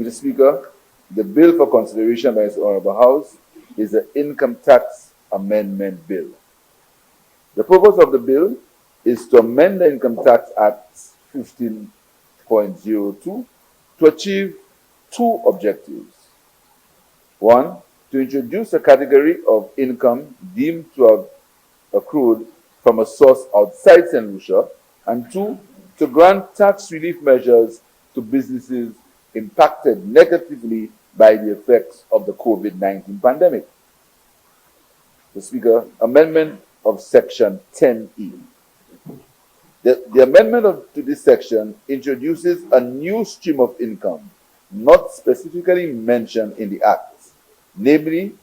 Mr. Speaker, the bill for consideration by His Honorable House is the Income Tax Amendment Bill. The purpose of the bill is to amend the Income Tax Act 15.02 to achieve two objectives. One, to introduce a category of income deemed to have accrued from a source outside St. Lucia, and two, to grant tax relief measures to businesses impacted negatively by the effects of the COVID-19 pandemic. The Speaker, amendment of Section 10E. The amendment to this section introduces a new stream of income not specifically mentioned in the Act, namely,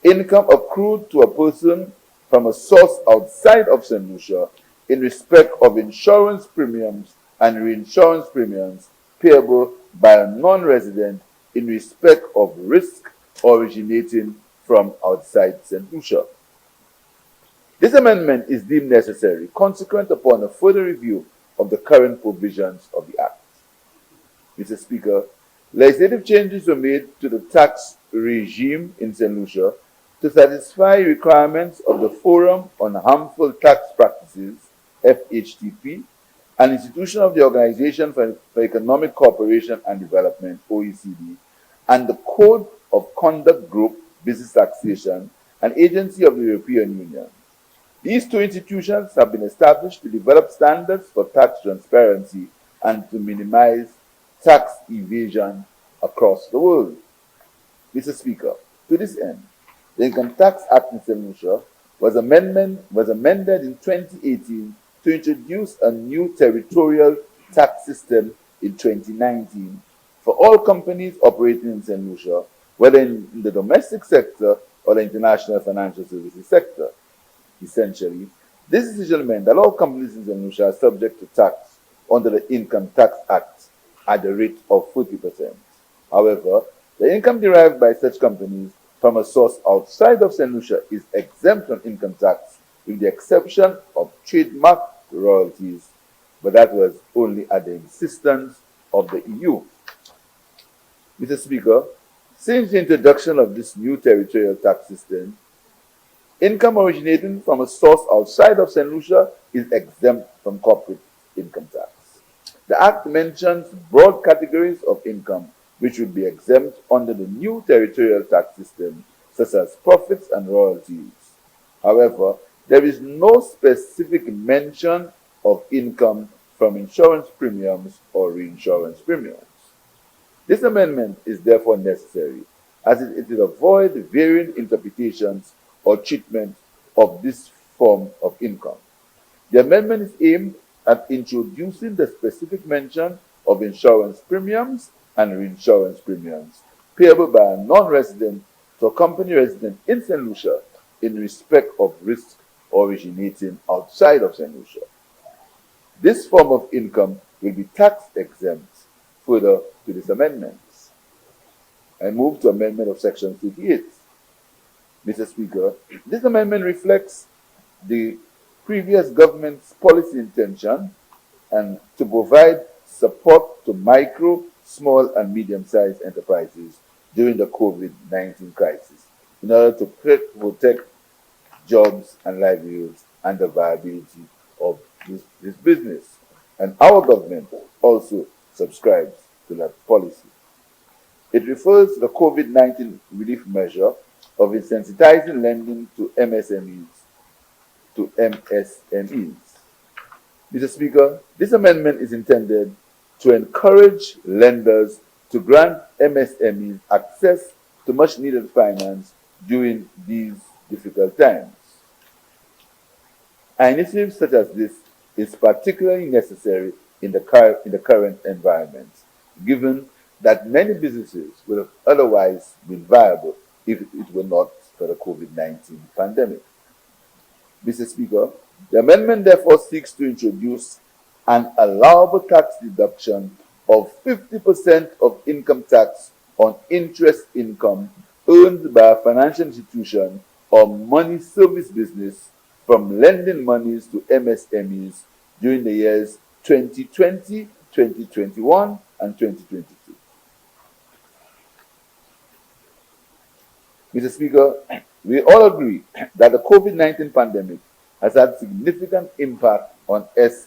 income accrued to a person from a source outside of St. Lucia in respect of insurance premiums and reinsurance premiums payable by a non-resident in respect of risk originating from outside St. Lucia. This amendment is deemed necessary consequent upon a further review of the current provisions of the Act. Mr. Speaker, legislative changes were made to the tax regime in St. Lucia to satisfy requirements of the Forum on Harmful Tax Practices, FHTP, an institution of the Organization for Economic Cooperation and Development, OECD, and the Code of Conduct Group, Business Taxation, an agency of the European Union. These two institutions have been established to develop standards for tax transparency and to minimize tax evasion across the world. Mr. Speaker, to this end, the Income Tax Act in St. Lucia was amended in 2018 to introduce a new territorial tax system in 2019 for all companies operating in St. Lucia, whether in the domestic sector or the international financial services sector. Essentially, this decision meant that all companies in St. Lucia are subject to tax under the Income Tax Act at the rate of 40%. However, the income derived by such companies from a source outside of St. Lucia is exempt from income tax, with the exception of trademark royalties, but that was only at the insistence of the EU. Mr. Speaker, since the introduction of this new territorial tax system, income originating from a source outside of St. Lucia is exempt from corporate income tax. The Act mentions broad categories of income which would be exempt under the new territorial tax system, such as profits and royalties. However, there is no specific mention of income from insurance premiums or reinsurance premiums. This amendment is therefore necessary, as it will avoid varying interpretations or treatment of this form of income. The amendment is aimed at introducing the specific mention of insurance premiums and reinsurance premiums payable by a non-resident to a company resident in St. Lucia in respect of risk originating outside of St. Lucia. This form of income will be tax exempt further to this amendment. I move to amendment of Section 38. Mr. Speaker, this amendment reflects the previous government's policy intention and to provide support to micro, small, and medium-sized enterprises during the COVID-19 crisis in order to protect jobs and livelihoods and the viability of this business. And our government also subscribes to that policy. It refers to the COVID-19 relief measure of insensitizing lending to MSMEs. Mr. Speaker, this amendment is intended to encourage lenders to grant MSMEs access to much-needed finance during these difficult times. An initiative such as this is particularly necessary in the current environment, given that many businesses would have otherwise been viable if it were not for the COVID-19 pandemic. Mr. Speaker, the amendment therefore seeks to introduce an allowable tax deduction of 50% of income tax on interest income earned by a financial institution or money service business from lending monies to MSMEs during the years 2020, 2021, and 2022. Mr. Speaker, we all agree that the COVID-19 pandemic has had significant impact on MSMEs.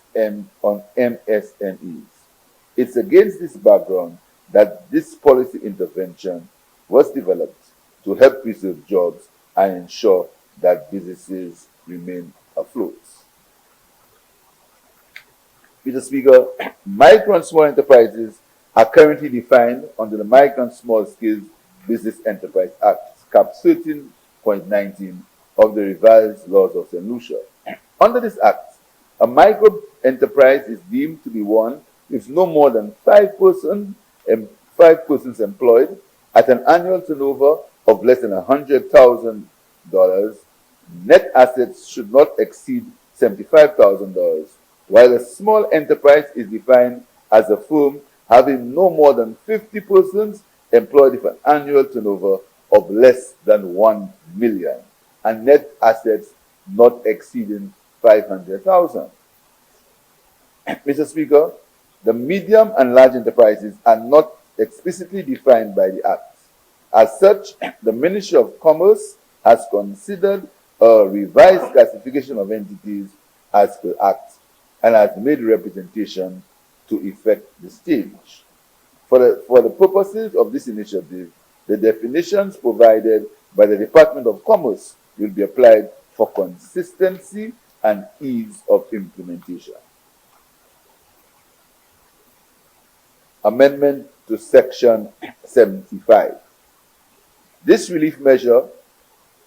It's against this background that this policy intervention was developed to help preserve jobs and ensure that businesses remain afloat. Mr. Speaker, micro and small enterprises are currently defined under the Micro and Small Scale Business Enterprise Act, Cap 13.19 of the revised laws of St. Lucia. Under this act, a micro enterprise is deemed to be one with no more than 5 persons employed at an annual turnover of less than $100,000. Net assets should not exceed $75,000, while a small enterprise is defined as a firm having no more than 50 persons employed with an annual turnover of less than $1 million and net assets not exceeding $500,000. Mr. Speaker, the medium and large enterprises are not explicitly defined by the Act. As such, the Ministry of Commerce has considered a revised classification of entities as per Act and has made representation to effect the stage. For the purposes of this initiative, the definitions provided by the Department of Commerce will be applied for consistency and ease of implementation. Amendment to Section 75. This relief measure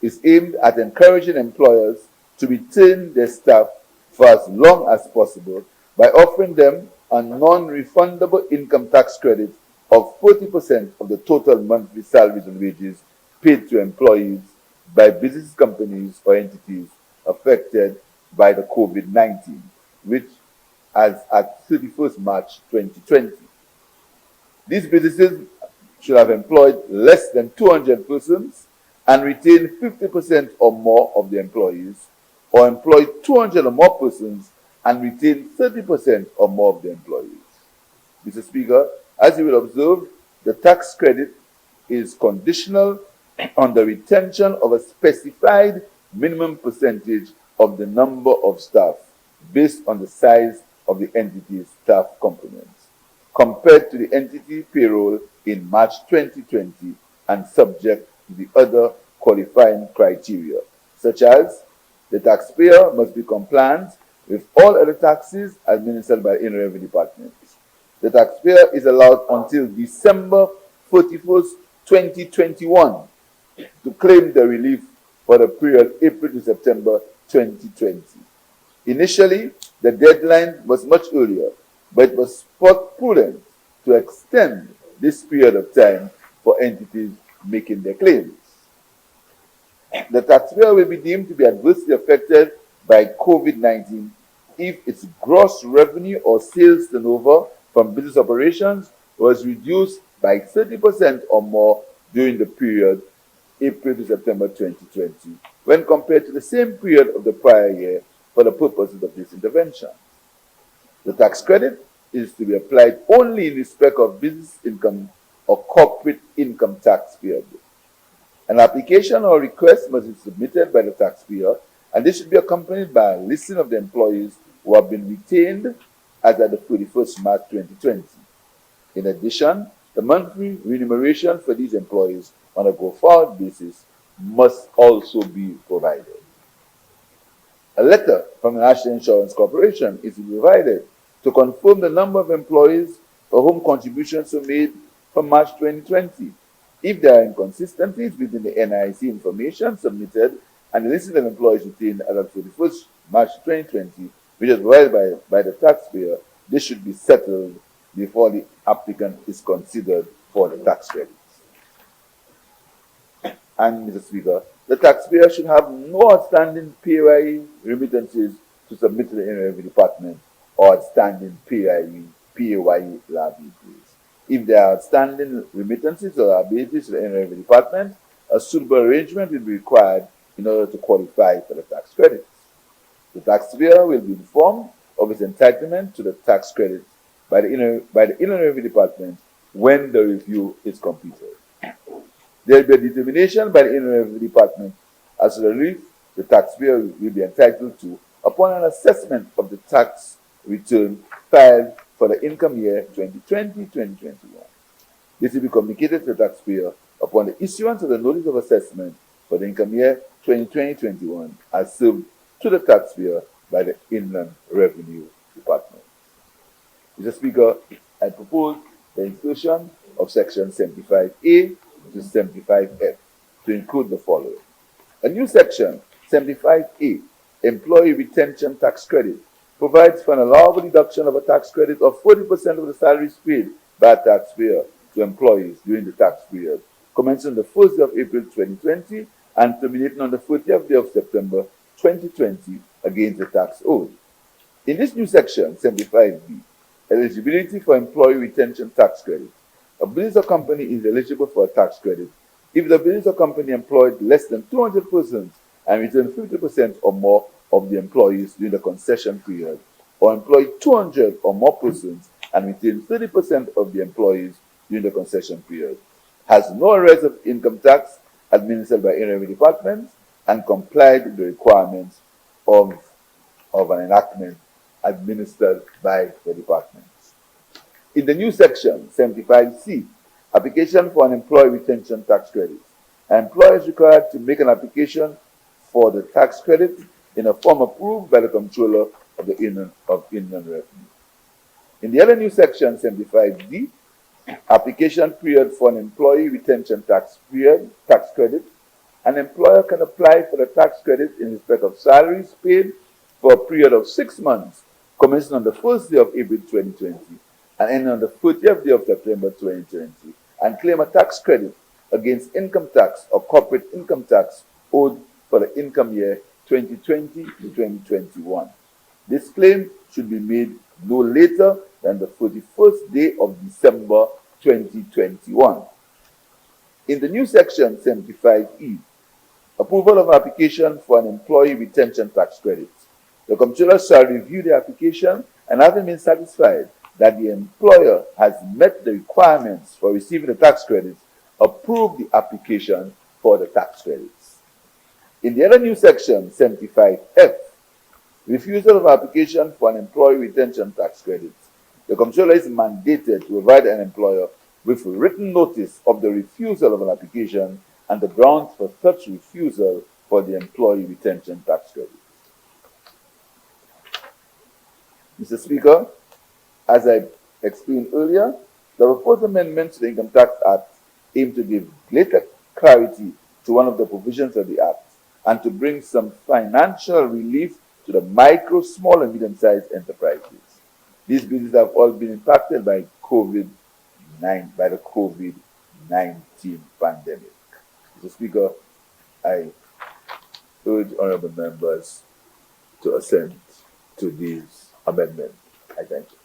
is aimed at encouraging employers to retain their staff for as long as possible by offering them a non-refundable income tax credit of 40% of the total monthly salaries and wages paid to employees by business companies or entities affected by the COVID-19, which as at 31st March 2020. These businesses should have employed less than 200 persons and retained 50% or more of the employees, or employed 200 or more persons and retained 30% or more of the employees. Mr. Speaker, as you will observe, the tax credit is conditional on the retention of a specified minimum percentage of the number of staff based on the size of the entity's staff complements, compared to the entity payroll in March 2020 and subject to the other qualifying criteria, such as the taxpayer must be compliant with all other taxes administered by the Inland Revenue Department. The taxpayer is allowed until December 31st, 2021 to claim the relief for the period April to September 2020. Initially, the deadline was much earlier, but it was thought prudent to extend this period of time for entities making their claims. The taxpayer will be deemed to be adversely affected by COVID-19 if its gross revenue or sales turnover from business operations was reduced by 30% or more during the period April to September 2020 when compared to the same period of the prior year for the purposes of this intervention. The tax credit is to be applied only in respect of business income or corporate income tax payable. An application or request must be submitted by the taxpayer, and this should be accompanied by a listing of the employees who have been retained as at the 31st March 2020. In addition, the monthly remuneration for these employees on a go-forward basis must also be provided. A letter from the National Insurance Corporation is provided to confirm the number of employees for whom contributions were made from March 2020. If there are inconsistencies within the NIC information submitted and the list of employees retained as of 31st March 2020, which is provided by the taxpayer, this should be settled before the applicant is considered for the tax credits. And, Mr. Speaker, the taxpayer should have no outstanding PAYE remittances to submit to the Inland Revenue Department or outstanding PAYE liabilities. If there are outstanding remittances or liabilities to the Inland Revenue Department, a suitable arrangement will be required in order to qualify for the tax credits. The taxpayer will be informed of his entitlement to the tax credit by the Inland Revenue Department when the review is completed. There will be a determination by the Inland Revenue Department as to the relief the taxpayer will be entitled to upon an assessment of the tax return filed for the income year 2020-2021. This will be communicated to the taxpayer upon the issuance of the notice of assessment for the income year 2020-21 as served to the taxpayer by the Inland Revenue Department. Mr. Speaker, I propose the insertion of section 75A to 75F to include the following. A new section, 75A, Employee Retention Tax Credit, provides for an allowable deduction of a tax credit of 40% of the salaries paid by a taxpayer to employees during the tax period, commencing on the 1st day of April 2020 and terminating on the 40th day of September 2020 against the tax owed. In this new section, 75B, eligibility for employee retention tax credit. A business or company is eligible for a tax credit if the business or company employed less than 200 persons and returned 50% or more of the employees during the concession period, or employed 200 or more persons and retained 30% of the employees during the concession period, has no arrears of income tax administered by Inland Revenue Department, and complied with the requirements of an enactment administered by the department. In the new section, 75C, application for an employee retention tax credit. An employer is required to make an application for the tax credit in a form approved by the Comptroller of the Inland Revenue. In the other new section, 75D, application period for an employee retention tax credit. An employer can apply for the tax credit in respect of salaries paid for a period of 6 months, commencing on the 1st day of April 2020 and ending on the 30th day of September 2020, and claim a tax credit against income tax or corporate income tax owed for the income year 2020 to 2021. This claim should be made no later than the 31st day of December 2021. In the new section 75E, approval of application for an employee retention tax credit. The Comptroller shall review the application and, having been satisfied that the employer has met the requirements for receiving the tax credits, approve the application for the tax credits. In the other new section, 75F, refusal of application for an employee retention tax credit. The Comptroller is mandated to provide an employer with written notice of the refusal of an application and the grounds for such refusal for the employee retention tax credit. Mr. Speaker, as I explained earlier, the proposed amendments to the Income Tax Act aim to give greater clarity to one of the provisions of the Act and to bring some financial relief to the micro, small, and medium-sized enterprises. These businesses have all been impacted by the COVID-19 pandemic. Mr. Speaker, I urge honorable members to assent to these amendments. I thank you.